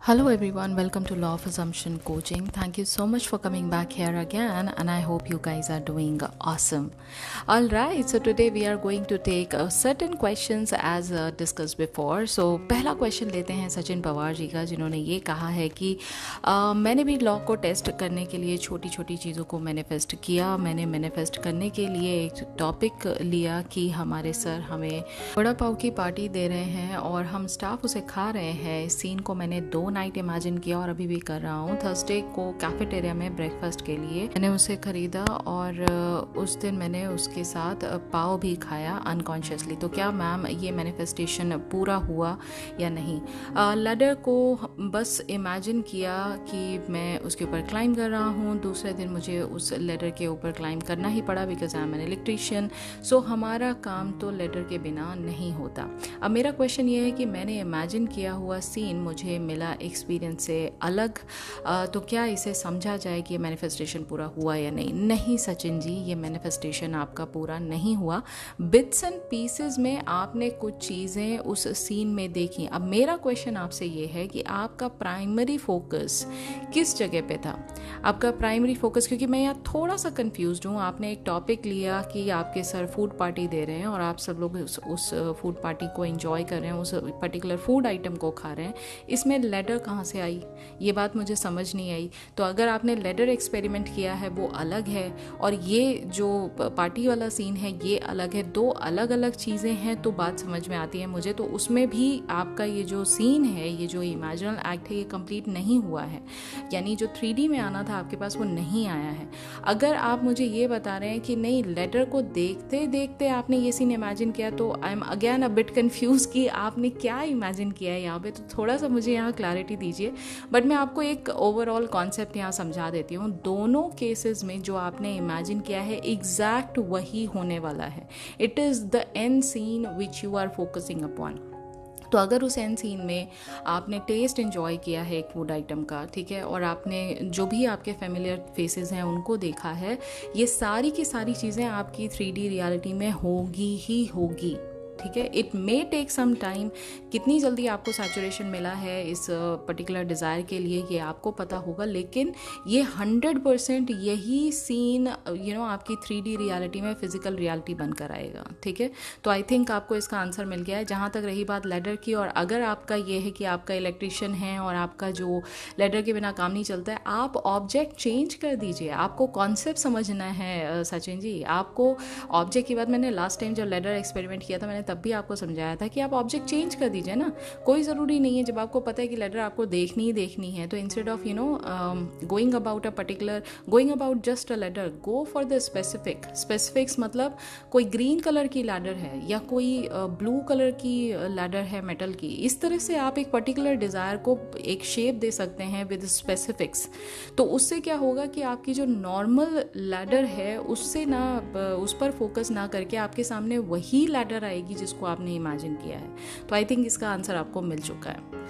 Hello everyone, welcome to Law of Assumption Coaching. Thank you so much for coming back here again, and I hope you guys are doing awesome. All right, so today we are going to take certain questions as discussed before. So पहला question लेते हैं सचिन पवार जी का, जिन्होंने ये कहा है कि मैंने भी लॉ को टेस्ट करने के लिए छोटी छोटी चीज़ों को मैनिफेस्ट किया। मैंने मैनिफेस्ट करने के लिए एक टॉपिक लिया कि हमारे सर हमें वड़ा पाव की पार्टी दे रहे हैं और हम स्टाफ उसे खा रहे हैं। इस सीन को मैंने 2 नाइट इमेजिन किया और अभी भी कर रहा हूँ। थर्सडे को कैफेटेरिया में ब्रेकफास्ट के लिए मैंने उसे खरीदा और उस दिन मैंने उसके साथ पाव भी खाया अनकॉन्शियसली। तो क्या मैम ये मैनिफेस्टेशन पूरा हुआ या नहीं? लैडर को बस इमेजिन किया कि मैं उसके ऊपर क्लाइंब कर रहा हूँ। दूसरे दिन मुझे उस लैडर के ऊपर क्लाइंब करना ही पड़ा because I am an electrician. So हमारा काम तो लैडर के बिना नहीं होता। अब मेरा क्वेश्चन ये है कि मैंने इमेजिन किया हुआ सीन मुझे मिला एक्सपीरियंस से अलग, तो क्या इसे समझा जाए कि ये मैनिफेस्टेशन पूरा हुआ या नहीं? नहीं सचिन जी, ये मैनिफेस्टेशन आपका पूरा नहीं हुआ। बिट्स एंड पीसेस में आपने कुछ चीज़ें उस सीन में देखी। अब मेरा क्वेश्चन आपसे ये है कि आपका प्राइमरी फोकस किस जगह पे था? आपका प्राइमरी फोकस, क्योंकि मैं यहाँ थोड़ा सा कंफ्यूज्ड हूँ। आपने एक टॉपिक लिया कि आपके सर फूड पार्टी दे रहे हैं और आप सब लोग उस फूड पार्टी को एंजॉय कर रहे हैं, उस पर्टिकुलर फूड आइटम को खा रहे हैं। इसमें लेडर कहाँ से आई, ये बात मुझे समझ नहीं आई। तो अगर आपने लेडर एक्सपेरिमेंट किया है वो अलग है और ये जो पार्टी वाला सीन है ये अलग है, 2 अलग अलग चीज़ें हैं, तो बात समझ में आती है मुझे। तो उसमें भी आपका ये जो सीन है, ये जो इमेजिनल एक्ट है, ये कंप्लीट नहीं हुआ है। यानी जो 3D में आना था आपके पास वो नहीं आया है। अगर आप मुझे ये बता रहे हैं कि नहीं लेटर को देखते देखते आपने ये सीन इमेजिन किया, तो I am again a bit confuse कि आपने क्या इमेजिन किया है यहाँ पे। तो थोड़ा सा मुझे यहाँ क्लैरिटी दीजिए। बट मैं आपको एक ओवरऑल कॉन्सेप्ट यहाँ समझा देती हूँ। दोनों केसेस में जो आपने इमेजिन किया है एग्जैक्ट वही होने वाला है। It is the end scene which you are focusing upon. तो अगर उस एंड सीन में आपने टेस्ट एंजॉय किया है एक फूड आइटम का, ठीक है, और आपने जो भी आपके फेमिलियर फेसेस हैं उनको देखा है, ये सारी की सारी चीज़ें आपकी 3D रियलिटी में होगी ही होगी। ठीक है, it may take some time. कितनी जल्दी आपको सैचुरेशन मिला है इस पर्टिकुलर डिज़ायर के लिए ये आपको पता होगा, लेकिन ये 100% यही सीन आपकी 3D रियलिटी में फिजिकल रियलिटी बनकर आएगा। ठीक है, तो आई थिंक आपको इसका आंसर मिल गया है। जहाँ तक रही बात लेडर की, और अगर आपका ये है कि आपका इलेक्ट्रिशियन है और आपका जो लेडर के बिना काम नहीं चलता है, आप ऑब्जेक्ट चेंज कर दीजिए। आपको कॉन्सेप्ट समझना है सचिन जी। आपको ऑब्जेक्ट की बात मैंने लास्ट टाइम जब लेडर एक्सपेरिमेंट किया था मैंने तब भी आपको समझाया था कि आप ऑब्जेक्ट चेंज कर दीजिए ना। कोई ज़रूरी नहीं है, जब आपको पता है कि लेटर आपको देखनी ही देखनी है, तो instead of going about just a ladder, go for the specifics. मतलब कोई ग्रीन कलर की लैडर है या कोई ब्लू कलर की लैडर है मेटल की, इस तरह से आप एक पर्टिकुलर डिज़ायर को एक शेप दे सकते हैं विद स्पेसिफिक्स। तो उससे क्या होगा कि आपकी जो नॉर्मल लैडर है उससे ना, उस पर फोकस ना करके आपके सामने वही लैडर आएगी जिसको आपने इमेजिन किया है। तो आई थिंक इसका आंसर आपको मिल चुका है।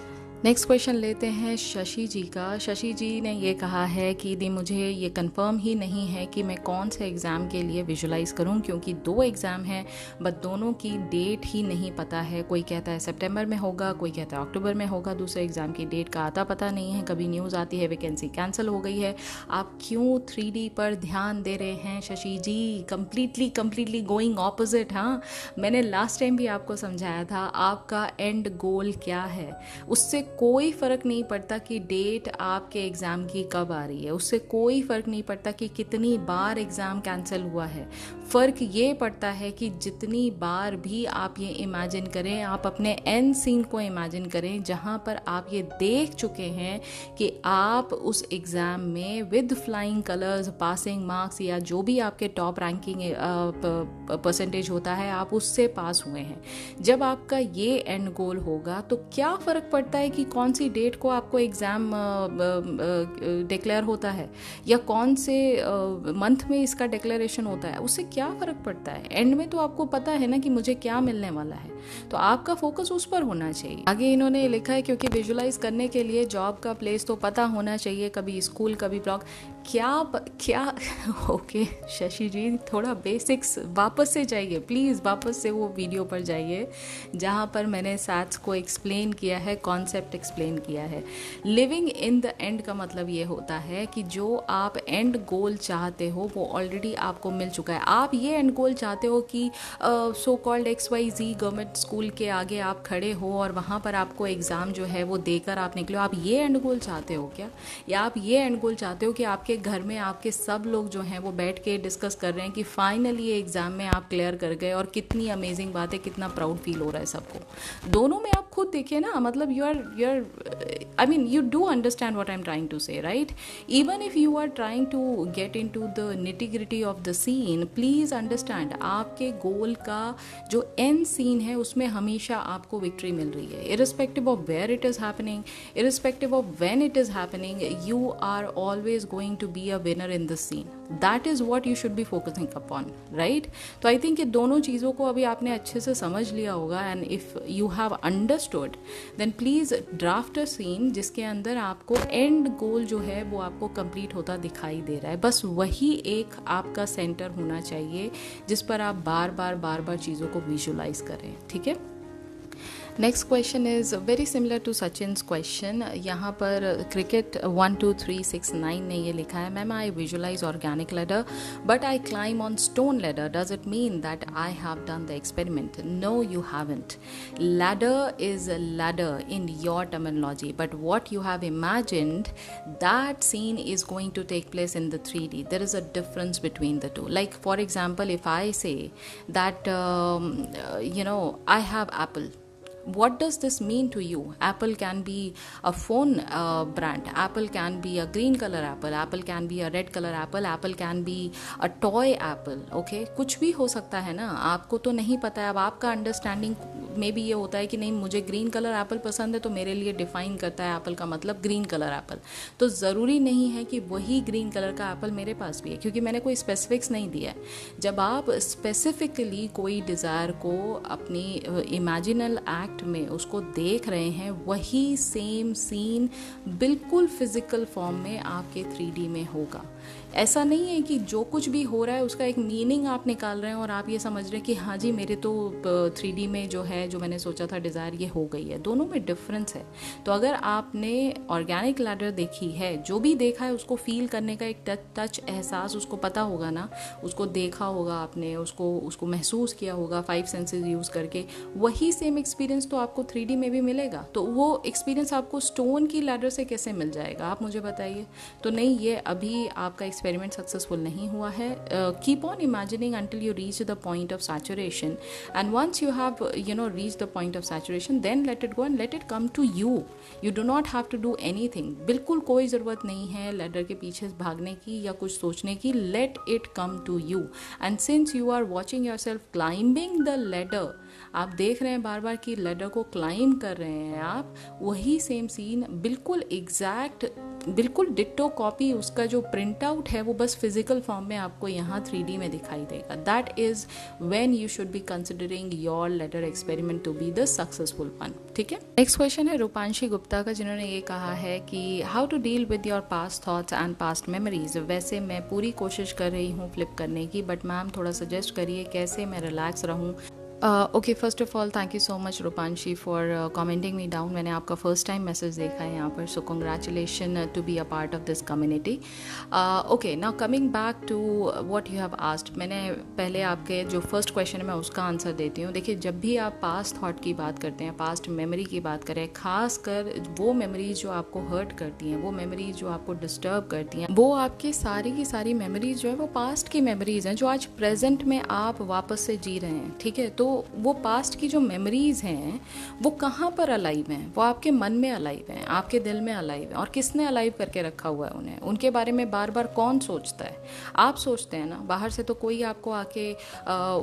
नेक्स्ट क्वेश्चन लेते हैं शशि जी का। शशि जी ने ये कहा है कि दी मुझे ये कंफर्म ही नहीं है कि मैं कौन से एग्ज़ाम के लिए विजुलाइज़ करूं, क्योंकि 2 एग्ज़ाम हैं बट दोनों की डेट ही नहीं पता है। कोई कहता है सितंबर में होगा, कोई कहता है अक्टूबर में होगा। दूसरे एग्ज़ाम की डेट का आता पता नहीं है। कभी न्यूज़ आती है वैकेंसी कैंसिल हो गई है। आप क्यों 3D पर ध्यान दे रहे हैं Shashi ji? Completely going opposite. हाँ, मैंने लास्ट टाइम भी आपको समझाया था आपका एंड गोल क्या है। उससे कोई फ़र्क नहीं पड़ता कि डेट आपके एग्ज़ाम की कब आ रही है, उससे कोई फ़र्क नहीं पड़ता कि कितनी बार एग्ज़ाम कैंसिल हुआ है। फ़र्क ये पड़ता है कि जितनी बार भी आप ये इमेजिन करें, आप अपने एंड सीन को इमेजिन करें जहाँ पर आप ये देख चुके हैं कि आप उस एग्ज़ाम में with flying colours, passing marks या जो भी आपके टॉप रैंकिंग परसेंटेज होता है, आप उससे पास हुए हैं। जब आपका ये एंड गोल होगा तो क्या फ़र्क पड़ता है कि कौन सी डेट को आपको एग्ज़ाम डिक्लेयर होता है या कौन से मंथ में इसका डिक्लेरेशन होता है, उससे क्या क्या फ़र्क पड़ता है, एंड में तो आपको पता है ना कि मुझे क्या मिलने वाला है, तो आपका फोकस उस पर होना चाहिए। आगे इन्होंने लिखा है क्योंकि विजुलाइज करने के लिए जॉब का प्लेस तो पता होना चाहिए, कभी स्कूल कभी ब्लॉग, क्या ओके शशि जी, थोड़ा बेसिक्स वापस से जाइए प्लीज़, वापस से वो वीडियो पर जाइए जहाँ पर मैंने सैट्स को एक्सप्लेन किया है, कॉन्सेप्ट एक्सप्लेन किया है। लिविंग इन द एंड का मतलब ये होता है कि जो आप एंड गोल चाहते हो वो ऑलरेडी आपको मिल चुका है। आप ये एंड गोल चाहते हो कि so called XYZ government school के आगे आप खड़े हो और वहाँ पर आपको एग्ज़ाम जो है वो देकर आप निकलो, आप ये एंड गोल चाहते हो क्या? या आप ये एंड गोल चाहते हो कि आपके घर में आपके सब लोग जो हैं वो बैठ के डिस्कस कर रहे हैं कि फाइनली ये एग्ज़ाम में आप क्लियर कर गए और कितनी अमेजिंग बात है, कितना प्राउड फील हो रहा है सबको। दोनों में आप खुद देखिए ना, मतलब you are I mean you do understand what I am trying to say, right? Even if you are trying to get in to the nitty-gritty of the scene, please understand आपके गोल का जो and scene है उसमें हमेशा आपको victory मिल रही है, irrespective of where it is happening, irrespective of when it is happening, you are always going to be a winner in this scene. That is what you should be focusing upon, right? तो I think ये दोनों चीज़ों को अभी आपने अच्छे से समझ लिया होगा, and if you have understood then please draft a scene जिसके अंदर आपको एंड गोल जो है वो आपको कंप्लीट होता दिखाई दे रहा है। बस वही एक आपका सेंटर होना चाहिए जिस पर आप बार बार चीज़ों को विजुलाइज करें, ठीक है? Next question is very similar to Sachin's question. यहाँ पर क्रिकेट 12369 ने ये लिखा है, ma'am I visualise organic ladder but I climb on stone ladder, does it mean that I have done the experiment? No you haven't. Ladder is a ladder in your terminology, but what you have imagined, that scene is going to take place in the 3D. There is a difference between the two. Like for example, if I say that I have Apple, what does this mean to you? Apple can be a phone brand, Apple can be a green color apple, Apple can be a red color apple, Apple can be a toy apple. Okay, कुछ भी हो सकता है ना, आपको तो नहीं पता है। अब आपका अंडरस्टैंडिंग में भी ये होता है कि नहीं मुझे ग्रीन कलर एप्पल पसंद है तो मेरे लिए डिफाइन करता है एप्पल का मतलब ग्रीन कलर एप्पल, तो ज़रूरी नहीं है कि वही ग्रीन कलर का एप्पल मेरे पास भी है, क्योंकि मैंने कोई स्पेसिफिक्स नहीं दिया है। जब आप स्पेसिफिकली कोई डिज़ायर को अपनी इमेजिनल एक्ट में उसको देख रहे हैं, वही सेम सीन बिल्कुल फिजिकल फॉर्म में आपके 3D में होगा। ऐसा नहीं है कि जो कुछ भी हो रहा है उसका एक मीनिंग आप निकाल रहे हैं और आप ये समझ रहे हैं कि हाँ जी मेरे तो 3D में जो है जो मैंने सोचा था डिज़ायर ये हो गई है। दोनों में डिफरेंस है। तो अगर आपने ऑर्गेनिक लैडर देखी है, जो भी देखा है उसको फील करने का एक टच एहसास उसको पता होगा ना, उसको देखा होगा आपने, उसको महसूस किया होगा 5 सेंसेस यूज़ करके, वही सेम एक्सपीरियंस तो आपको 3D में भी मिलेगा। तो वो एक्सपीरियंस आपको स्टोन की लैडर से कैसे मिल जाएगा, आप मुझे बताइए। तो नहीं, ये अभी आपका एक्सपेरिमेंट सक्सेसफुल नहीं हुआ है। Keep on imagining until you reach the point of saturation, and once you have reach the point of saturation then let it go and let it come to you. You do not have to do anything. बिल्कुल कोई ज़रूरत नहीं है ladder के पीछे भागने की या कुछ सोचने की। Let it come to you, and since you are watching your self climbing the ladder, आप देख रहे हैं बार बार कि लैडर को क्लाइंब कर रहे हैं आप, वही सेम सीन बिल्कुल एग्जैक्ट, बिल्कुल डिट्टो कॉपी, उसका जो प्रिंट आउट है वो बस फिजिकल फॉर्म में आपको यहाँ 3D में दिखाई देगा। That is when you should be considering your ladder experiment to be the successful one. ठीक है, नेक्स्ट क्वेश्चन है रूपांशी गुप्ता का, जिन्होंने ये कहा है कि how to deal with your past thoughts and past memories. वैसे मैं पूरी कोशिश कर रही हूँ फ्लिप करने की, बट मैम थोड़ा सजेस्ट करिए कैसे मैं रिलैक्स रहूँ। Okay, first of all thank you so much Rupanshi for commenting me down. मैंने आपका फर्स्ट टाइम मैसेज देखा है यहाँ पर, so congratulation to be a part of this community. Okay, now coming back to what you have asked. मैंने पहले आपके जो फर्स्ट क्वेश्चन है मैं उसका आंसर देती हूँ। देखिए, जब भी आप पास्ट थॉट की बात करते हैं, पास्ट मेमोरी की बात करें, खास कर वो मेमोरीज जो आपको हर्ट करती हैं, वो मेमोरीज जो आपको डिस्टर्ब करती हैं, वो आपकी सारी की सारी मेमोरीज जो है वो पास्ट की मेमोरीज हैं जो आज प्रेजेंट में आप वापस से जी रहे हैं। ठीक है, तो वो पास्ट की जो मेमोरीज हैं वो कहाँ पर अलाइव हैं? वो आपके मन में अलाइव हैं, आपके दिल में अलाइव हैं। और किसने अलाइव करके रखा हुआ है उन्हें? उनके बारे में बार बार कौन सोचता है? आप सोचते हैं ना। बाहर से तो कोई आपको आके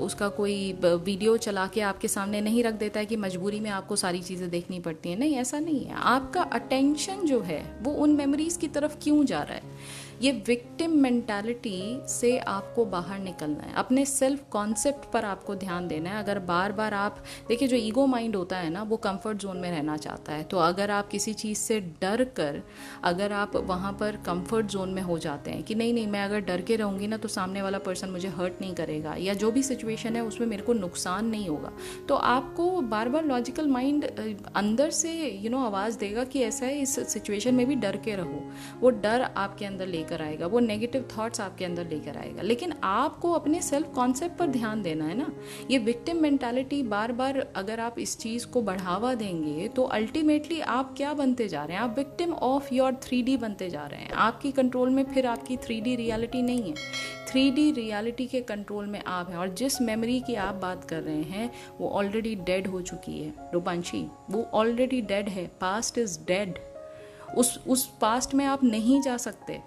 उसका कोई वीडियो चला के आपके सामने नहीं रख देता है कि मजबूरी में आपको सारी चीज़ें देखनी पड़ती हैं। नहीं, ऐसा नहीं है। आपका अटेंशन जो है वो उन मेमोरीज की तरफ क्यों जा रहा है? ये विक्टिम मेंटालिटी से आपको बाहर निकलना है, अपने सेल्फ कॉन्सेप्ट पर आपको ध्यान देना है। अगर बार बार आप देखिए, जो ईगो माइंड होता है ना, वो कंफर्ट जोन में रहना चाहता है। तो अगर आप किसी चीज़ से डर कर, अगर आप वहाँ पर कंफर्ट जोन में हो जाते हैं कि नहीं नहीं, मैं अगर डर के रहूँगी ना तो सामने वाला पर्सन मुझे हर्ट नहीं करेगा, या जो भी सिचुएशन है उसमें मेरे को नुकसान नहीं होगा, तो आपको बार बार लॉजिकल माइंड अंदर से आवाज़ देगा कि ऐसा है, इस सिचुएशन में भी डर के रहो। वो डर आपके अंदर लेकर आएगा, वो नेगेटिव थॉट्स आपके अंदर लेकर आएगा। लेकिन आपको अपने सेल्फ कॉन्सेप्ट पर ध्यान देना है ना। ये विक्टिम मेंटालिटी बार बार अगर आप इस चीज़ को बढ़ावा देंगे तो अल्टीमेटली आप क्या बनते जा रहे हैं? आप विक्टिम ऑफ योर 3D बनते जा रहे हैं। आपकी कंट्रोल में फिर आपकी 3D रियलिटी नहीं है, 3D रियलिटी के कंट्रोल में आप हैं। और जिस मेमोरी की आप बात कर रहे हैं वो ऑलरेडी डेड हो चुकी है रूपांशी, वो ऑलरेडी डेड है। Past is dead. उस पास्ट में आप नहीं जा सकते,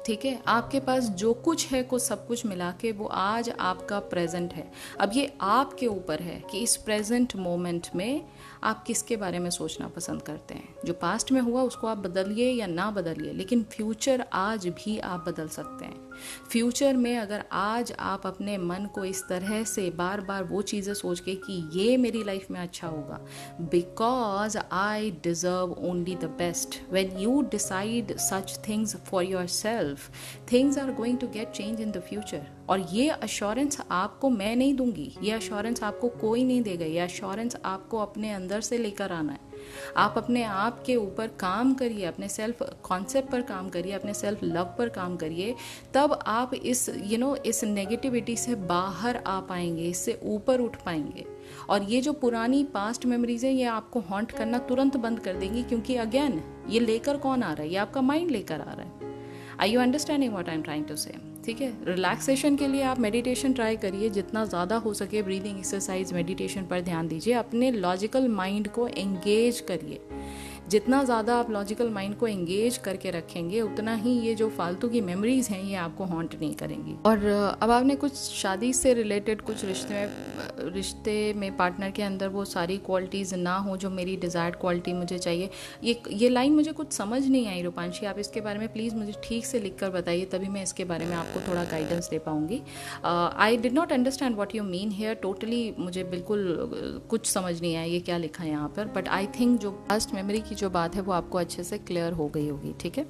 ठीक है। आपके पास जो कुछ है को सब कुछ मिला के वो आज आपका प्रेजेंट है। अब ये आपके ऊपर है कि इस प्रेजेंट मोमेंट में आप किसके बारे में सोचना पसंद करते हैं। जो पास्ट में हुआ उसको आप बदलिए या ना बदलिए, लेकिन फ्यूचर आज भी आप बदल सकते हैं। फ्यूचर में अगर आज आप अपने मन को इस तरह से बार बार वो चीज़ें सोच के कि ये मेरी लाइफ में अच्छा होगा, because I deserve only the best, when you decide such things for your self, things are going to get change in the future. और ये अश्योरेंस आपको मैं नहीं दूंगी, ये अश्योरेंस आपको कोई नहीं देगा। ये अश्योरेंस आपको अपने अंदर से लेकर आना है। आप अपने आप के ऊपर काम करिए, अपने सेल्फ कॉन्सेप्ट पर काम करिए, अपने सेल्फ लव पर काम करिए, तब आप इस इस नेगेटिविटी से बाहर आ पाएंगे, इससे ऊपर उठ पाएंगे। और ये जो पुरानी पास्ट मेमोरीज है ये आपको हॉन्ट करना तुरंत बंद कर देंगी, क्योंकि अगेन ये लेकर कौन आ रहा है? ये आपका माइंड लेकर आ रहा है। Are you understanding what I am trying to say? ठीक है। रिलैक्सेशन के लिए आप मेडिटेशन ट्राई करिए, जितना ज़्यादा हो सके ब्रीदिंग एक्सरसाइज, मेडिटेशन पर ध्यान दीजिए। अपने लॉजिकल माइंड को एंगेज करिए। जितना ज़्यादा आप लॉजिकल माइंड को एंगेज करके रखेंगे उतना ही ये जो फालतू की मेमोरीज हैं ये आपको हॉन्ट नहीं करेंगी। और अब आपने कुछ शादी से रिलेटेड कुछ रिश्ते में पार्टनर के अंदर वो सारी क्वालिटीज़ ना हो जो मेरी डिज़ायर्ड क्वालिटी मुझे चाहिए, ये लाइन मुझे कुछ समझ नहीं आई रूपांशी। आप इसके बारे में प्लीज़ मुझे ठीक से लिख कर बताइए, तभी मैं इसके बारे में आपको थोड़ा गाइडेंस दे पाऊँगी। I did not understand what you mean here, totally मुझे बिल्कुल कुछ समझ नहीं आया ये क्या लिखा है यहाँ पर। बट आई थिंक जो पास्ट मेमोरी की जो बात है वो आपको अच्छे से क्लियर हो गई होगी, ठीक है।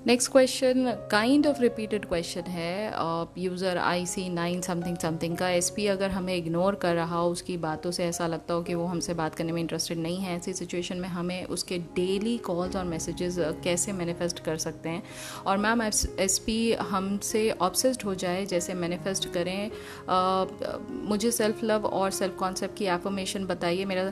Next question kind of repeated question है यूज़र IC9 समथिंग समथिंग का। SP अगर हमें इग्नोर कर रहा हो, उसकी बातों से ऐसा लगता हो कि वो हमसे बात करने में इंटरेस्टेड नहीं है, ऐसी सिचुएशन में हमें उसके डेली कॉल्स और मैसेजेस कैसे मैनिफेस्ट कर सकते हैं? और मैम SP हमसे ऑब्सेस्ड हो जाए, जैसे मैनिफेस्ट करें? मुझे सेल्फ लव और सेल्फ कॉन्सेप्ट की एफर्मेशन बताइए। मेरा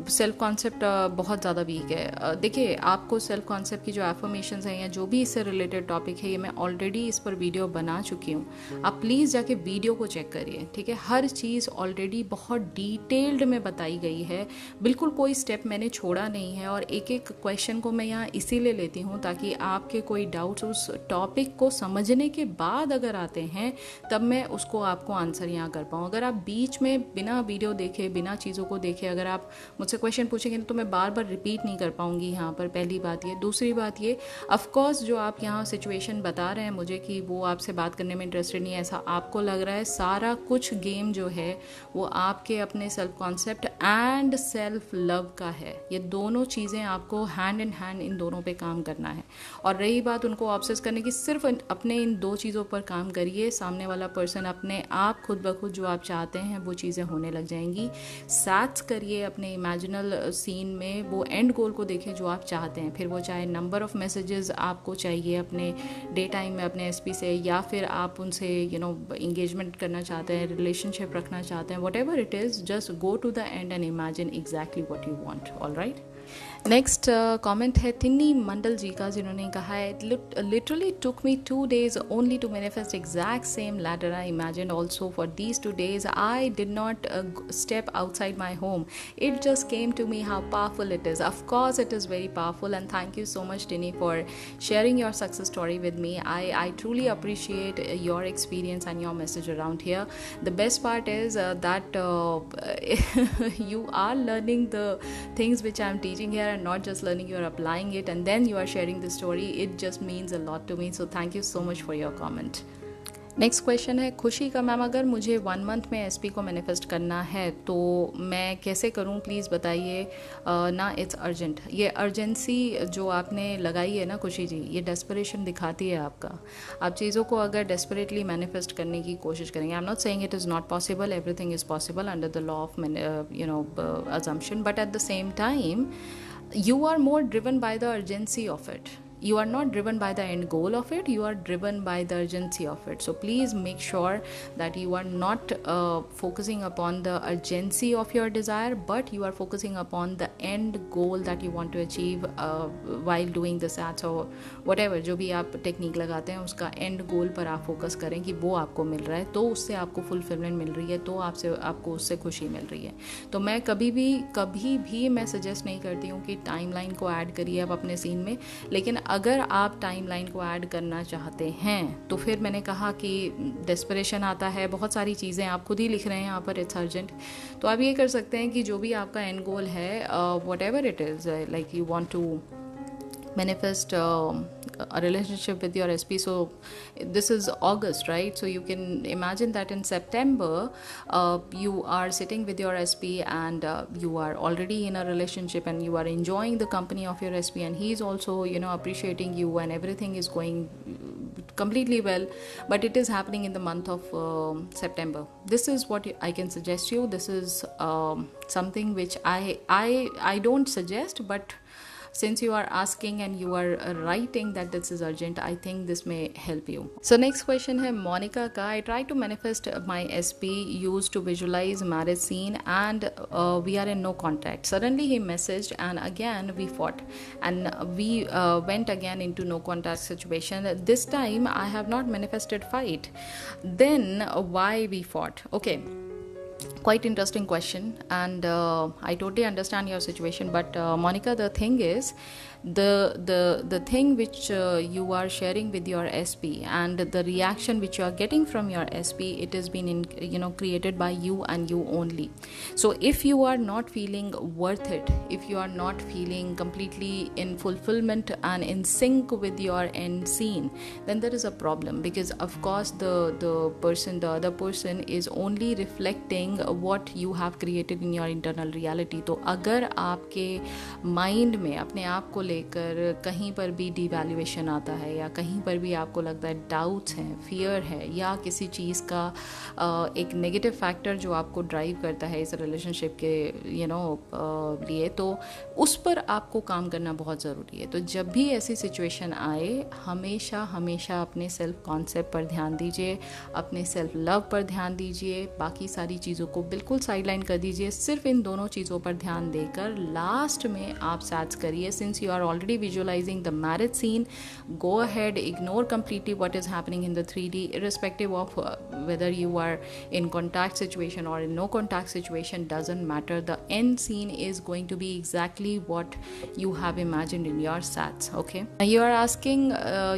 सेल्फ कॉन्सेप्ट बहुत ज़्यादा वीक है। देखिए, आपको सेल्फ कॉन्सेप्ट की जो एफर्मेशंस हैं या जो भी इससे रिलेटेड टॉपिक है, ये मैं ऑलरेडी इस पर वीडियो बना चुकी हूँ। आप प्लीज़ जाके वीडियो को चेक करिए, ठीक है। हर चीज़ ऑलरेडी बहुत डिटेल्ड में बताई गई है, बिल्कुल कोई स्टेप मैंने छोड़ा नहीं है। और एक एक क्वेश्चन को मैं यहाँ इसीलिए लेती हूँ ताकि आपके कोई डाउट्स उस टॉपिक को समझने के बाद अगर आते हैं तब मैं उसको आपको आंसर यहाँ कर पाऊँ। अगर आप बीच में बिना वीडियो देखे, बिना चीज़ों को देखे अगर आप मुझसे क्वेश्चन पूछेंगे तो मैं बार बार रिपीट नहीं कर पाऊँगी यहाँ पर, पहली बात ये। दूसरी बात ये, ऑफकोर्स जो आप यहाँ सिचुएशन बता रहे हैं मुझे कि वो आपसे बात करने में इंटरेस्टेड नहीं है, ऐसा आपको लग रहा है, सारा कुछ गेम जो है वो आपके अपने self concept and self love का है। ये दोनों चीज़ें आपको हैंड इन हैंड इन दोनों पे काम करना है। और रही बात उनको ऑब्सेस करने की, सिर्फ अपने इन दो चीज़ों पर काम करिए, सामने वाला पर्सन अपने आप खुद ब खुद जो आप चाहते हैं वो चीज़ें होने लग जाएंगी। सैट्स करिए अपने इमेजिनल सीन में, वो एंड गोल को देखिए जो आप चाहते हैं, फिर वो चाहे नंबर ऑफ मैसेजेस आपको चाहिए अपने डे टाइम में अपने SP से, या फिर आप उनसे इंगेजमेंट करना चाहते हैं, रिलेशनशिप रखना चाहते हैं, whatever it is, just go to the end and imagine exactly what you want. Alright. Next comment है तिन्नी मंडल जी का, जिन्होंने कहा है literally took me 2 days only to manifest exact same ladder I imagine also for these 2 days I did not step outside my home, it just came to me how powerful it is. Of course it is very powerful and thank you so much टिनी for sharing your success story with me. I truly appreciate your experience and your message around here. The best part is that you are learning the things which I'm teaching here and not just learning, you are applying it, and then you are sharing the story. It just means a lot to me. So thank you so much for your comment. Next question है खुशी का, ma'am अगर मुझे 1 month में SP को manifest करना है तो मैं कैसे करूं, प्लीज़ बताइए ना, इट्स अर्जेंट। ये अर्जेंसी जो आपने लगाई है ना खुशी जी, ये डेस्परेशन दिखाती है आपका। आप चीज़ों को अगर डेस्परेटली मैनिफेस्ट करने की कोशिश करेंगे, I am not saying it is not possible, everything is possible under the law of assumption, but at the same time you are more driven by the urgency of it. You are not driven by the end goal of it, you are driven by the urgency of it. So please make sure that you are not focusing upon the urgency of your desire, but you are focusing upon the end goal that you want to achieve while doing the SATs or whatever, जो भी आप technique लगाते हैं उसका and गोल पर आप focus करें कि वो आपको मिल रहा है, तो उससे आपको फुलफिलमेंट मिल रही है, तो आपको उससे खुशी मिल रही है। तो मैं कभी भी मैं सजेस्ट नहीं करती हूँ कि टाइमलाइन को ऐड करिए आप अपने सीन में, लेकिन अगर आप टाइमलाइन को ऐड करना चाहते हैं तो फिर मैंने कहा कि डेस्परेशन आता है, बहुत सारी चीज़ें आप खुद ही लिख रहे हैं यहाँ पर, इट्स अर्जेंट। तो आप ये कर सकते हैं कि जो भी आपका एंड गोल है, whatever it is, like you want to manifest a relationship with your SP. So this is August, right? So you can imagine that in September you are sitting with your SP and you are already in a relationship and you are enjoying the company of your SP, and he is also appreciating you and everything is going completely well, but it is happening in the month of September. This is what I can suggest you. This is something which I don't suggest, but since you are asking and you are writing that this is urgent, I think this may help you. So next question है Monica का, I tried to manifest my SP, used to visualize marriage scene, and we are in no contact. Suddenly he messaged and again we fought and we went again into no contact situation. This time I have not manifested fight. Then why we fought? Okay, quite interesting question, and I totally understand your situation, but Monica, the thing is, the thing which you are sharing with your SP and the reaction which you are getting from your SP, it has been created by you and you only. So if you are not feeling worth it, if you are not feeling completely in fulfillment and in sync with your end scene, then there is a problem, because of course the other person is only reflecting what you have created in your internal reality. तो अगर आपके mind में अपने आप को लेकर कहीं पर भी डिवैल्यूएशन आता है, या कहीं पर भी आपको लगता है डाउट्स हैं, फियर है, या किसी चीज़ का एक नेगेटिव फैक्टर जो आपको ड्राइव करता है इस रिलेशनशिप के लिए, तो उस पर आपको काम करना बहुत ज़रूरी है। तो जब भी ऐसी सिचुएशन आए, हमेशा अपने सेल्फ कॉन्सेप्ट पर ध्यान दीजिए, अपने सेल्फ लव पर ध्यान दीजिए, बाकी सारी चीज़ों को बिल्कुल साइडलाइन कर दीजिए, सिर्फ इन दोनों चीज़ों पर ध्यान देकर लास्ट में आप सैट्स करिए। Since you are already visualizing the marriage scene, go ahead, ignore completely what is happening in the 3D, irrespective of whether you are in contact situation or in no contact situation, doesn't matter. The end scene is going to be exactly what you have imagined in your sats. Okay, you are asking,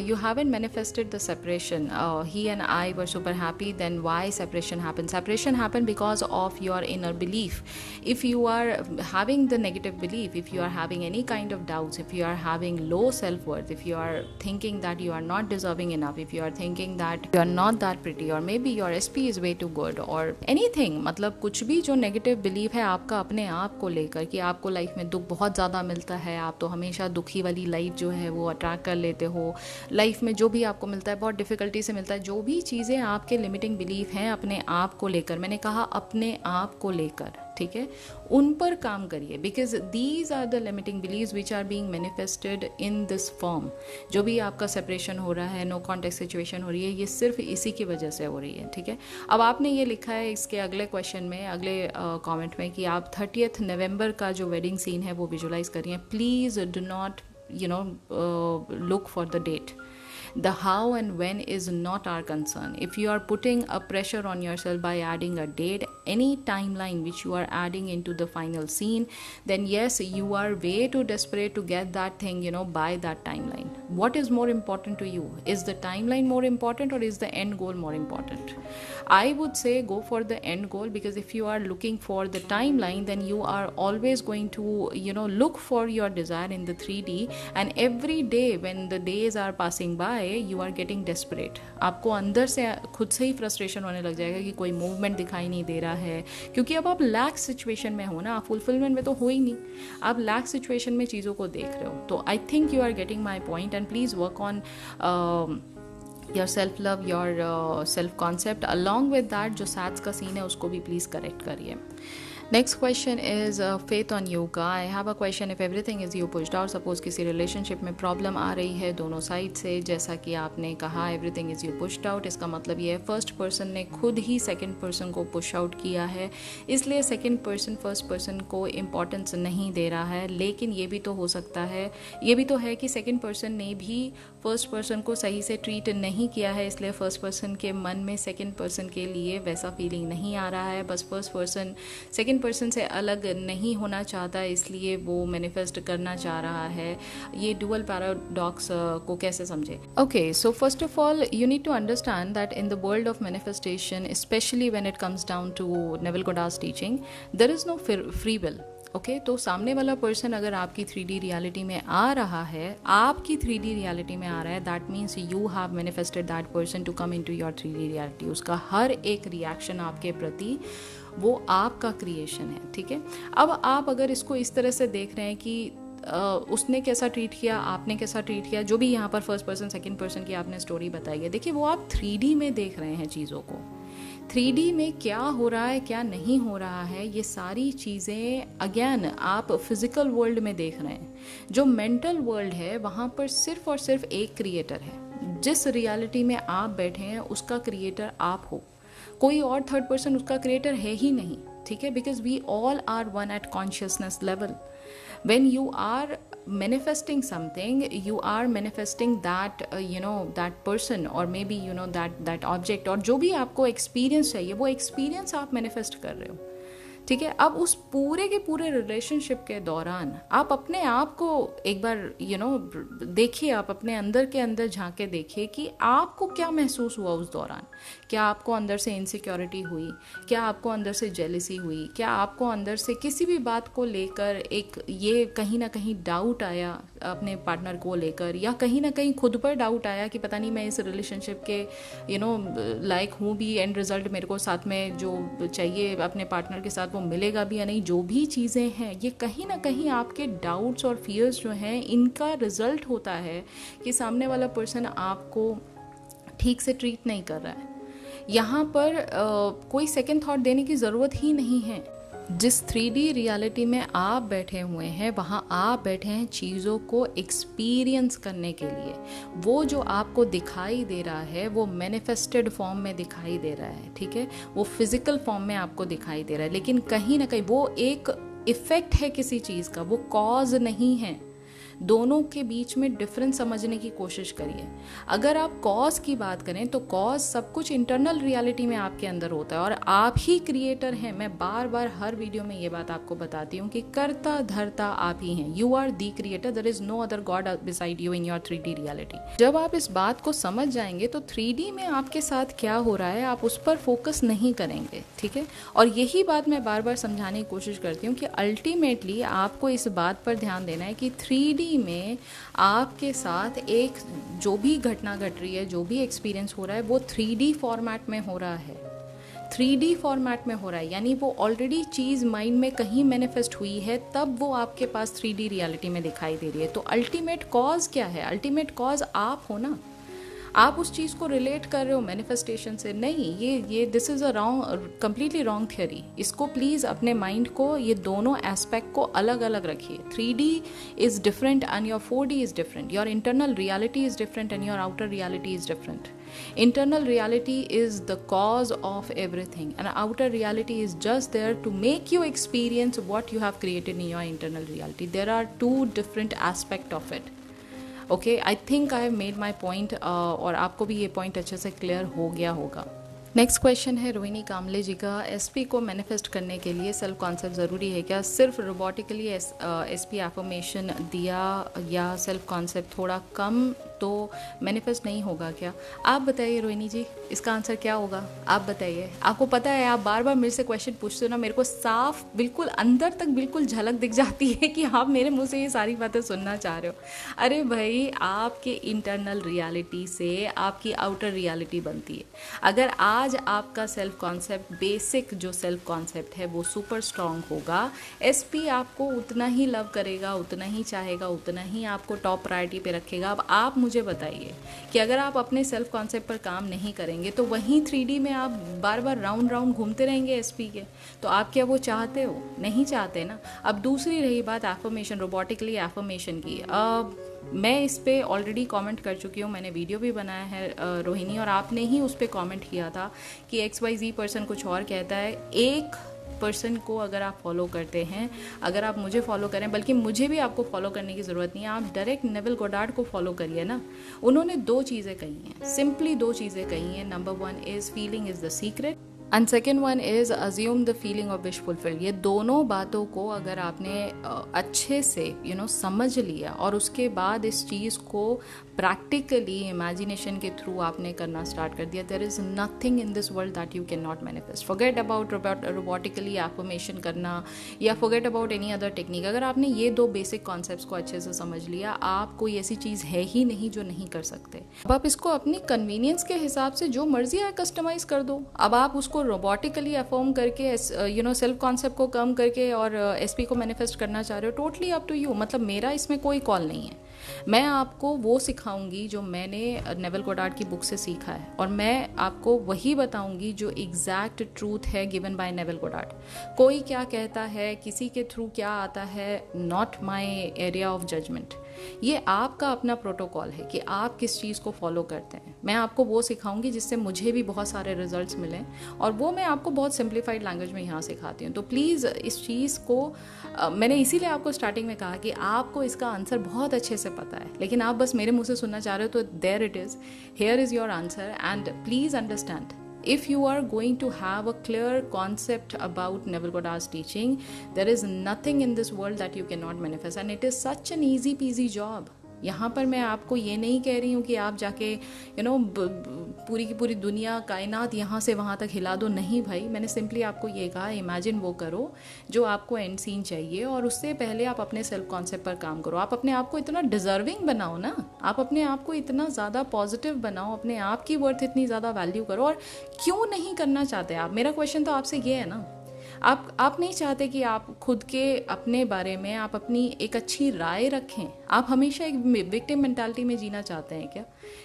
you haven't manifested the separation, he and I were super happy, then why separation happened? Separation happened because of your inner belief. If you are having the negative belief, if you are having any kind of doubts, if you are having low self-worth, if you are thinking that you are not deserving enough, if you are thinking that you are not that pretty, or maybe your SP is way too good, or anything, मतलब कुछ भी जो negative believe है आपका अपने आप को लेकर कि आपको लाइफ में दुख बहुत ज़्यादा मिलता है, आप तो हमेशा दुखी वाली लाइफ जो है वो अट्रैक्ट कर लेते हो, लाइफ में जो भी आपको मिलता है बहुत डिफ़िकल्टी से मिलता है, जो भी चीज़ें आपके लिमिटिंग बिलीफ हैं अपने आप को लेकर, मैंने कहा अपने आप को लेकर, ठीक है, उन पर काम करिए, because these are the limiting beliefs which are being manifested in this form. जो भी आपका सेपरेशन हो रहा है, नो कॉन्टेक्ट सिचुएशन हो रही है, ये सिर्फ इसी की वजह से हो रही है, ठीक है। अब आपने ये लिखा है इसके अगले क्वेश्चन में, अगले कमेंट में, कि आप 30 नवंबर का जो वेडिंग सीन है वो विजुलाइज करिए। Please do not look for the date. The how and when is not our concern. If you are putting a pressure on yourself by adding a date, any timeline which you are adding into the final scene, then yes, you are way too desperate to get that thing, by that timeline. What is more important to you? Is the timeline more important, or is the end goal more important? I would say go for the end goal, because if you are looking for the timeline, then you are always going to look for your desire in the 3D, and every day when the days are passing by, you are getting desperate. आपको अंदर से खुद से ही frustration होने लग जाएगा कि कोई मूवमेंट दिखाई नहीं दे रहा है, क्योंकि अब आप लैक सिचुएशन में हो ना, आप फुलफिलमेंट में तो हो ही नहीं, आप लैक सिचुएशन में चीज़ों को देख रहे हो. तो I think you are getting my point, and please work on your self love, your self concept. Along with that जो सैड्स का सीन है उसको भी प्लीज़ करेक्ट करिए. Next question is faith on yoga. I have a question. If everything is you pushed out, suppose किसी relationship में problem आ रही है दोनों साइड से, जैसा कि आपने कहा everything is you pushed out, इसका मतलब ये है फर्स्ट पर्सन ने खुद ही सेकंड पर्सन को पुश आउट किया है, इसलिए सेकंड पर्सन फर्स्ट पर्सन को इम्पोर्टेंस नहीं दे रहा है. लेकिन ये भी तो हो सकता है, ये भी तो है कि सेकंड पर्सन ने भी फर्स्ट पर्सन को सही से ट्रीट नहीं किया है, इसलिए फर्स्ट पर्सन के मन में सेकंड पर्सन के लिए वैसा फीलिंग नहीं आ रहा है. बस फर्स्ट पर्सन सेकंड पर्सन से अलग नहीं होना चाहता, इसलिए वो मैनिफेस्ट करना चाह रहा है. ये डुअल पैराडॉक्स को कैसे समझे? Okay, so first of all you need to understand that in the world of manifestation, specially when it comes down to Neville Goddard's teaching, there is no free will. Okay, तो सामने वाला person अगर आपकी 3D reality में आ रहा है, आपकी 3D रियलिटी में आ रहा है, that means you have manifested that person to come into your 3D reality. उसका हर एक रिएक्शन आपके प्रति वो आपका क्रिएशन है. ठीक है, अब आप अगर इसको इस तरह से देख रहे हैं कि उसने कैसा ट्रीट किया, आपने कैसा ट्रीट किया, जो भी यहाँ पर फर्स्ट पर्सन सेकंड पर्सन की आपने स्टोरी बताई है, देखिए वो आप 3D में देख रहे हैं चीज़ों को. 3D में क्या हो रहा है क्या नहीं हो रहा है, ये सारी चीज़ें अगेन आप फिजिकल वर्ल्ड में देख रहे हैं. जो मेंटल वर्ल्ड है वहाँ पर सिर्फ और सिर्फ एक क्रिएटर है. जिस रियलिटी में आप बैठे हैं उसका क्रिएटर आप हो, कोई और थर्ड पर्सन उसका क्रिएटर है ही नहीं. ठीक है, because we all are one at consciousness level. When you are manifesting something, you are manifesting that that person, or maybe that object, और जो भी आपको एक्सपीरियंस चाहिए वो एक्सपीरियंस आप मैनिफेस्ट कर रहे हो. ठीक है, अब उस पूरे के पूरे रिलेशनशिप के दौरान आप अपने आप को एक बार देखिए, आप अपने अंदर के अंदर झांक के देखिए कि आपको क्या महसूस हुआ उस दौरान. क्या आपको अंदर से इनसिक्योरिटी हुई, क्या आपको अंदर से जेलसी हुई, क्या आपको अंदर से किसी भी बात को लेकर एक ये कहीं ना कहीं डाउट आया अपने पार्टनर को लेकर, या कहीं ना कहीं खुद पर डाउट आया कि पता नहीं मैं इस रिलेशनशिप के लायक हूँ भी, एंड रिजल्ट मेरे को साथ में जो चाहिए अपने पार्टनर के साथ वो मिलेगा भी या नहीं. जो भी चीज़ें हैं ये कहीं ना कहीं आपके डाउट्स और फियर्स जो हैं इनका रिजल्ट होता है कि सामने वाला पर्सन आपको ठीक से ट्रीट नहीं कर रहा है. यहाँ पर कोई सेकंड थॉट देने की ज़रूरत ही नहीं है. जिस 3D रियलिटी में आप बैठे हुए हैं वहाँ आप बैठे हैं चीज़ों को एक्सपीरियंस करने के लिए. वो जो आपको दिखाई दे रहा है वो मैनिफेस्टेड फॉर्म में दिखाई दे रहा है. ठीक है, वो फिजिकल फॉर्म में आपको दिखाई दे रहा है, लेकिन कहीं ना कहीं वो एक इफ़ेक्ट है किसी चीज़ का, वो कॉज नहीं है. दोनों के बीच में डिफरेंस समझने की कोशिश करिए. अगर आप कॉज की बात करें तो कॉज सब कुछ इंटरनल रियलिटी में आपके अंदर होता है और आप ही क्रिएटर हैं. मैं बार बार हर वीडियो में ये बात आपको बताती हूँ कि कर्ता धर्ता आप ही हैं. You are the creator, there is no other god beside you in your 3D reality. जब आप इस बात को समझ जाएंगे तो 3D में आपके साथ क्या हो रहा है आप उस पर फोकस नहीं करेंगे. ठीक है, और यही बात मैं बार बार समझाने की कोशिश करती हूँ कि अल्टीमेटली आपको इस बात पर ध्यान देना है कि 3D में आपके साथ एक जो भी घटना घट रही है, जो भी एक्सपीरियंस हो रहा है वो 3D फॉर्मेट में हो रहा है. 3D फॉर्मेट में हो रहा है, यानी वो ऑलरेडी चीज़ माइंड में कहीं मैनिफेस्ट हुई है, तब वो आपके पास 3D रियलिटी में दिखाई दे रही है. तो अल्टीमेट कॉज क्या है? अल्टीमेट कॉज आप हो ना. आप उस चीज़ को रिलेट कर रहे हो मैनिफेस्टेशन से. नहीं, ये this is a completely wrong theory. इसको प्लीज़ अपने माइंड को ये दोनों एस्पेक्ट को अलग अलग रखिए. 3D is different and your 4D is different. Your internal reality is different and your outer reality is different. Internal reality is the cause of everything, and outer reality is just there to make you experience what you have created in your internal reality. There are two different aspects of it. Okay, I think I have made my point, और आपको भी ये point अच्छे से clear हो गया होगा. Next question है रोहिणी कामले जी का, एसपी को मैनिफेस्ट करने के लिए सेल्फ कॉन्सेप्ट ज़रूरी है क्या? सिर्फ रोबोटिकली एसपी एफर्मेशन दिया या सेल्फ कॉन्सेप्ट थोड़ा कम तो मैनिफेस्ट नहीं होगा क्या? आप बताइए रोहिणी जी, इसका आंसर क्या होगा? आप बताइए। आपको पता है आप बार बार मेरे से क्वेश्चन पूछते हो ना, मेरे को साफ बिल्कुल अंदर तक बिल्कुल झलक दिख जाती है कि आप मेरे मुंह से ये सारी बातें सुनना चाह रहे हो। अरे भाई, आपके इंटरनल रियलिटी से आपकी आउटर रियलिटी बनती है। अगर आज आपका सेल्फ कॉन्सेप्ट, बेसिक जो सेल्फ कॉन्सेप्ट है वो सुपर स्ट्रांग होगा, एसपी आपको उतना ही लव करेगा, उतना ही चाहेगा, उतना ही आपको टॉप प्रायोरिटी पे रखेगा। अब आप मुझे बताइए कि अगर आप अपने सेल्फ कॉन्सेप्ट पर काम नहीं करेंगे तो वहीं 3D में आप बार बार राउंड राउंड घूमते रहेंगे एसपी के। तो आप क्या वो चाहते हो? नहीं चाहते ना। अब दूसरी रही बात एफर्मेशन, रोबोटिकली एफर्मेशन की, मैं इस पे ऑलरेडी कमेंट कर चुकी हूँ, मैंने वीडियो भी बनाया है रोहिणी, और आपने ही उस पर कमेंट किया था कि XYZ पर्सन कुछ और कहता है। एक पर्सन को अगर आप फॉलो करते हैं, अगर आप मुझे फॉलो करें, बल्कि मुझे भी आपको फॉलो करने की ज़रूरत नहीं है, आप डायरेक्ट नेविल गोडार्ड को फॉलो करिए ना। उन्होंने 2 चीज़ें कही हैं, सिंपली 2 चीज़ें कही हैं। Number 1 is feeling is the secret and second one is assume the feeling of wish fulfil. ये दोनों बातों को अगर आपने अच्छे से समझ लिया और उसके बाद इस चीज़ को प्रैक्टिकली इमेजिनेशन के थ्रू आपने करना स्टार्ट कर दिया, there is nothing in this world that you can not manifest. Forget about robotically affirmation करना या forget about any other technique. अगर आपने ये 2 बेसिक कॉन्सेप्ट्स को अच्छे से समझ लिया, आप कोई ऐसी चीज़ है ही नहीं जो नहीं कर सकते। अब आप इसको अपनी कन्वीनियंस के हिसाब से जो मर्जी है कस्टमाइज कर दो। अब आप उसको रोबोटिकली अफर्म करके सेल्फ कॉन्सेप्ट को कम करके और एसपी को मैनिफेस्ट करना चाह रहे हो, टोटली अप टू यू। मतलब मेरा इसमें कोई कॉल नहीं है। मैं आपको वो सिखाऊंगी जो मैंने नेविल गोडार्ड की बुक से सीखा है, और मैं आपको वही बताऊंगी जो एग्जैक्ट ट्रूथ है गिवन बाय नेविल गोडार्ड। कोई क्या कहता है, किसी के थ्रू क्या आता है, not my area of judgement. ये आपका अपना प्रोटोकॉल है कि आप किस चीज़ को फॉलो करते हैं। मैं आपको वो सिखाऊंगी जिससे मुझे भी बहुत सारे रिजल्ट्स मिले, और वो मैं आपको बहुत सिंप्लीफाइड लैंग्वेज में यहाँ सिखाती हूँ। तो प्लीज़ इस चीज़ को मैंने इसीलिए आपको स्टार्टिंग में कहा कि आपको इसका आंसर बहुत अच्छे से पता है, लेकिन आप बस मेरे मुंह से सुनना चाह रहे हो। तो there it is, here is your answer, and please understand, if you are going to have a clear concept about Neville Goddard's teaching, there is nothing in this world that you cannot manifest, and it is such an easy peasy job. यहाँ पर मैं आपको ये नहीं कह रही हूँ कि आप जाके पूरी की पूरी दुनिया, कायनात यहाँ से वहाँ तक हिला दो। नहीं भाई, मैंने सिंपली आपको ये कहा, इमेजिन वो करो जो आपको एंड सीन चाहिए, और उससे पहले आप अपने सेल्फ कॉन्सेप्ट पर काम करो। आप अपने आप को इतना डिजर्विंग बनाओ ना, आप अपने आप को इतना ज़्यादा पॉजिटिव बनाओ, अपने आप की वर्थ इतनी ज़्यादा वैल्यू करो। और क्यों नहीं करना चाहते आप? मेरा क्वेश्चन तो आपसे ये है ना, आप नहीं चाहते कि आप खुद के अपने बारे में आप अपनी एक अच्छी राय रखें? आप हमेशा एक विक्टिम मेंटालिटी में जीना चाहते हैं क्या,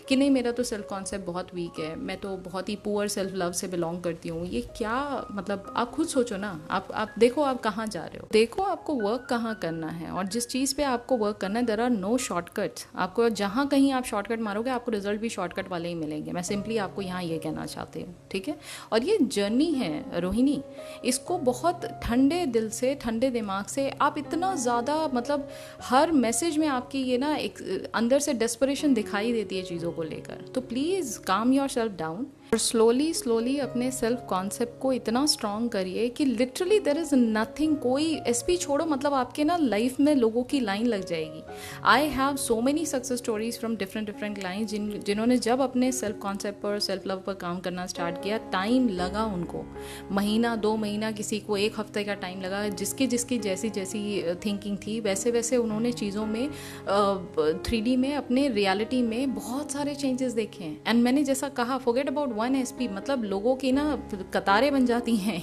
कि नहीं मेरा तो सेल्फ कॉन्सेप्ट बहुत वीक है, मैं तो बहुत ही पुअर सेल्फ लव से बिलोंग करती हूँ? ये क्या मतलब, आप खुद सोचो ना। आप देखो आप कहाँ जा रहे हो, देखो आपको वर्क कहाँ करना है, और जिस चीज़ पे आपको वर्क करना है, देयर आर नो शॉर्टकट्स। आपको जहाँ कहीं आप शॉर्टकट मारोगे, आपको रिजल्ट भी शॉर्टकट वाले ही मिलेंगे। मैं सिंपली आपको यहाँ ये कहना चाहती हूँ, ठीक है? और ये जर्नी है रोहिणी, इसको बहुत ठंडे दिल से, ठंडे दिमाग से आप इतना ज़्यादा, मतलब हर मैसेज में आपकी ये ना एक अंदर से डेस्परेशन दिखाई देती है चीज़ों को लेकर। तो प्लीज़ काम योर सेल्फ डाउन और स्लोली अपने सेल्फ कॉन्सेप्ट को इतना स्ट्रॉन्ग करिए कि लिटरली देयर इज़ नथिंग। कोई एसपी छोड़ो, मतलब आपके ना लाइफ में लोगों की लाइन लग जाएगी। I have so many success stories from different clients जिन्होंने जब अपने सेल्फ कॉन्सेप्ट पर, सेल्फ लव पर काम करना स्टार्ट किया, टाइम लगा उनको, महीना 2 महीना, किसी को 1 हफ्ते का टाइम लगा। जिसकी जैसी थिंकिंग थी, वैसे उन्होंने चीज़ों में 3D में, अपने रियलिटी में बहुत सारे चेंजेस देखे हैं। एंड मैंने जैसा कहा, फॉरगेट अबाउट 1 SP, मतलब लोगों की ना कतारें बन जाती हैं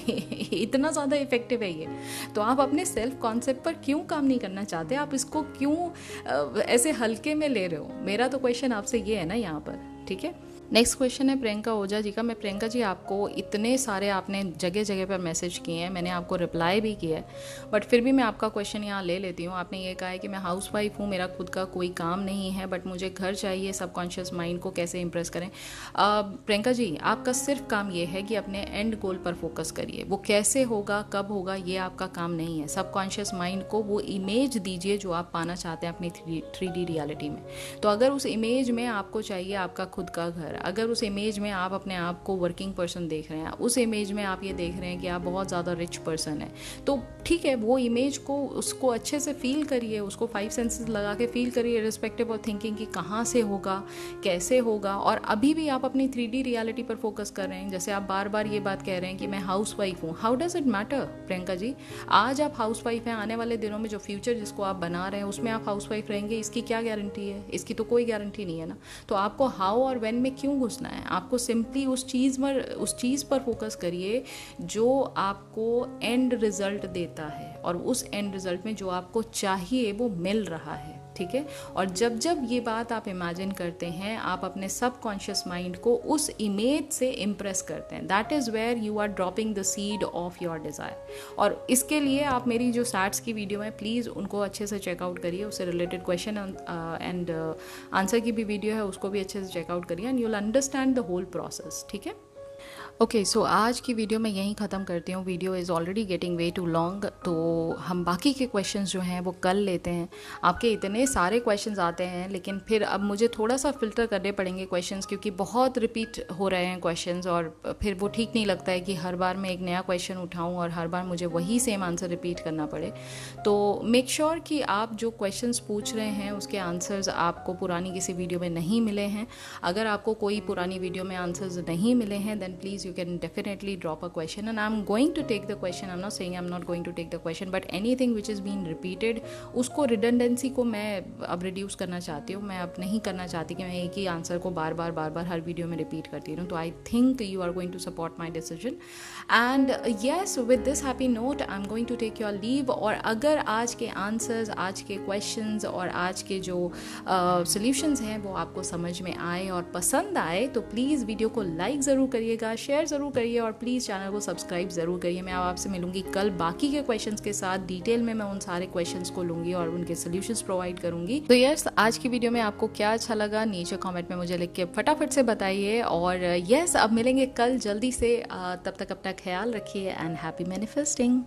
इतना ज़्यादा इफेक्टिव है ये। तो आप अपने सेल्फ कॉन्सेप्ट पर क्यों काम नहीं करना चाहते? आप इसको क्यों ऐसे हल्के में ले रहे हो? मेरा तो क्वेश्चन आपसे ये है ना यहाँ पर, ठीक है? नेक्स्ट क्वेश्चन है प्रियंका ओझा जी का। मैं प्रियंका जी, आपको इतने सारे आपने जगह जगह पर मैसेज किए हैं, मैंने आपको रिप्लाई भी किया है, बट फिर भी मैं आपका क्वेश्चन यहाँ ले लेती हूँ। आपने ये कहा है कि मैं हाउसवाइफ हूँ, मेरा खुद का कोई काम नहीं है, बट मुझे घर चाहिए, सबकॉन्शियस माइंड को कैसे इंप्रेस करें? प्रियंका जी, आपका सिर्फ काम ये है कि अपने एंड गोल पर फोकस करिए। वो कैसे होगा, कब होगा, ये आपका काम नहीं है। सबकॉन्शियस माइंड को वो इमेज दीजिए जो आप पाना चाहते हैं अपनी 3D रियलिटी में। तो अगर उस इमेज में आपको चाहिए आपका खुद का घर, पर, अगर उस इमेज में आप अपने आप को वर्किंग पर्सन देख रहे हैं, उस इमेज में आप ये देख रहे हैं कि आप बहुत ज़्यादा रिच पर्सन है, तो ठीक है, वो इमेज को उसको अच्छे से फील करिए, उसको 5 सेंसेस लगा के फील करिए, रिस्पेक्टिव ऑफ थिंकिंग कि कहाँ से होगा, कैसे होगा। और अभी भी आप अपनी 3D रियलिटी पर फोकस कर रहे हैं। जैसे आप बार बार ये बात कह रहे हैं कि मैं हाउस वाइफ हूँ, how does it matter Priyanka ji? आज आप हाउस वाइफ हैं, आने वाले दिनों में जो फ्यूचर जिसको आप बना रहे हैं उसमें आप हाउस वाइफ रहेंगे, इसकी क्या गारंटी है? इसकी तो कोई गारंटी नहीं है ना। तो आपको हाउ और व्हेन में क्यों घुसना है? आपको सिंपली उस चीज़ पर फोकस करिए जो आपको एंड रिजल्ट देता है, और उस एंड रिजल्ट में जो आपको चाहिए वो मिल रहा है, ठीक है। और जब जब ये बात आप इमेजिन करते हैं, आप अपने सबकॉन्शियस माइंड को उस इमेज से इम्प्रेस करते हैं। That is where you are dropping the seed of your desire. और इसके लिए आप मेरी जो स्टार्ट्स की वीडियो है, प्लीज़ उनको अच्छे से चेकआउट करिए, उससे रिलेटेड क्वेश्चन एंड आंसर की भी वीडियो है, उसको भी अच्छे से चेकआउट करिए, and you will understand the whole process, ठीक है। ओके, सो आज की वीडियो मैं यहीं ख़त्म करती हूँ। Video is already getting way too long, तो हम बाकी के क्वेश्चंस जो हैं वो कल लेते हैं। आपके इतने सारे क्वेश्चंस आते हैं, लेकिन फिर अब मुझे थोड़ा सा फ़िल्टर करने पड़ेंगे क्वेश्चंस, क्योंकि बहुत रिपीट हो रहे हैं क्वेश्चंस, और फिर वो ठीक नहीं लगता है कि हर बार मैं एक नया क्वेश्चन उठाऊँ और हर बार मुझे वही सेम आंसर रिपीट करना पड़े। तो मेक श्योर कि आप जो क्वेश्चंस पूछ रहे हैं उसके आंसर्स आपको पुरानी किसी वीडियो में नहीं मिले हैं। अगर आपको कोई पुरानी वीडियो में आंसर्स नहीं मिले हैं, then please you can definitely drop a question and I'm going to take the question. I'm not saying I'm not going to take the question, but anything which is being repeated, उसको redundancy को मैं अब reduce करना चाहती हूँ। मैं अब नहीं करना चाहती कि मैं एक ही आंसर को बार बार हर वीडियो में रिपीट करती रहूँ। तो I think you are going to support my decision and yes, with this happy note I'm going to take your leave। और अगर आज के आंसर्स, आज के क्वेश्चंस और आज के जो सॉल्यूशंस हैं वो आपको समझ में आए और पसंद आए, तो प्लीज़ वीडियो को लाइक ज़रूर करिएगा, शेयर ज़रूर करिए, और प्लीज़ चैनल को सब्सक्राइब ज़रूर करिए। मैं आपसे मिलूंगी कल बाकी के क्वेश्चंस के साथ। डिटेल में मैं उन सारे क्वेश्चंस को लूँगी और उनके सॉल्यूशंस प्रोवाइड करूँगी। तो यस, आज की वीडियो में आपको क्या अच्छा लगा नीचे कमेंट में मुझे लिख के फटाफट से बताइए। और यस, अब मिलेंगे कल जल्दी से। तब तक अपना ख्याल रखिए एंड हैप्पी मैनिफेस्टिंग।